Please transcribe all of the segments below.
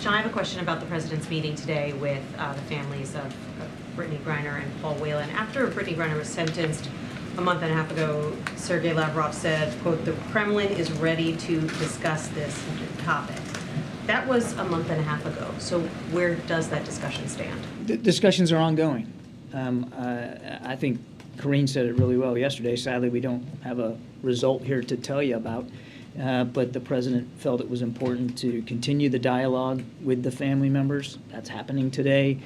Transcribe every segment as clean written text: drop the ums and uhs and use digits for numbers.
John, I have a question about the president's meeting today with the families of Brittney Griner and Paul Whelan. After Brittney Griner was sentenced a month and a half ago, Sergei Lavrov said, quote, "The Kremlin is ready to discuss this topic." That was a month and a half ago. So where does that discussion stand? The discussions are ongoing. I think Karine said it really well yesterday. Sadly, we don't have a result here to tell you about. But the president felt it was important to continue the dialogue with the family members. That's happening today.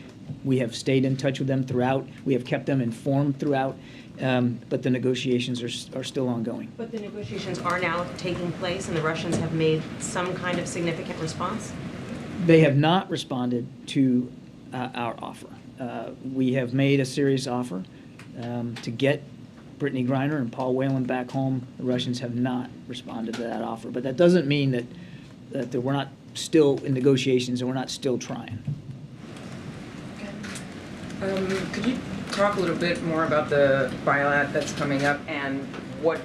We have stayed in touch with them throughout. We have kept them informed throughout. But the negotiations are still ongoing. But the negotiations are now taking place, and the Russians have made some kind of significant response? They have not responded to our offer. We have made a serious offer to get Brittney Griner and Paul Whelan back home. The Russians have not responded to that offer. But that doesn't mean that we're not still in negotiations and we're not still trying. Could you talk a little bit more about the bilat that's coming up, and what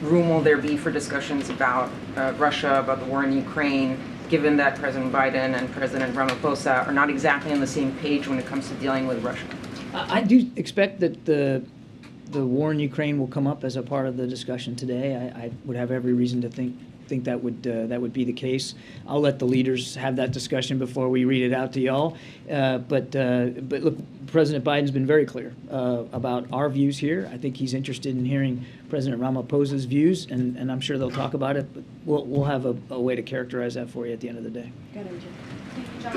room will there be for discussions about Russia, about the war in Ukraine, given that President Biden and President Ramaphosa are not exactly on the same page when it comes to dealing with Russia? I do expect that the war in Ukraine will come up as a part of the discussion today. I would have every reason to think that would be the case. I'll let the leaders have that discussion before we read it out to y'all. But look, President Biden's been very clear about our views here. I think he's interested in hearing President Ramaphosa's views, and I'm sure they'll talk about it. But we'll have a way to characterize that for you at the end of the day. John,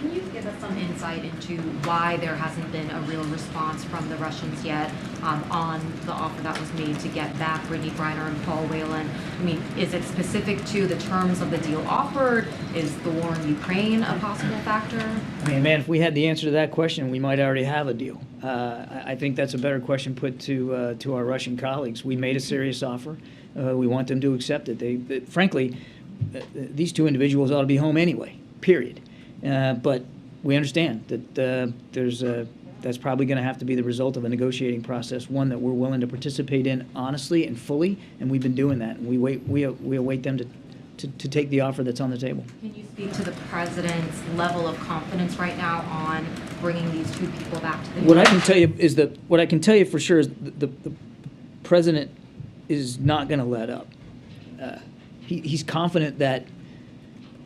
can you give us some insight into why there hasn't been a real response from the Russians yet on the offer that was made to get back Brittney Griner and Paul Whelan? I mean, is it specific to the terms of the deal offered? Is the war in Ukraine a possible factor? I mean, man, if we had the answer to that question, we might already have a deal. I think that's a better question put to our Russian colleagues. We made a serious offer. We want them to accept it. Frankly, these two individuals ought to be home anyway, period. But we understand that that's probably going to have to be the result of a negotiating process, one that we're willing to participate in honestly and fully, and we've been doing that. And we await them to take the offer that's on the table. Can you speak to the president's level of confidence right now on bringing these two people back to the What I can tell you is what I can tell you for sure is the president is not going to let up. He's confident that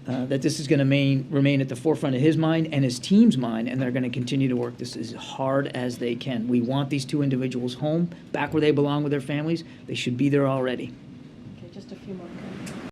this is going to remain at the forefront of his mind and his team's mind, and they're going to continue to work this as hard as they can. We want these two individuals home, back where they belong with their families. They should be there already. Okay, just a few more.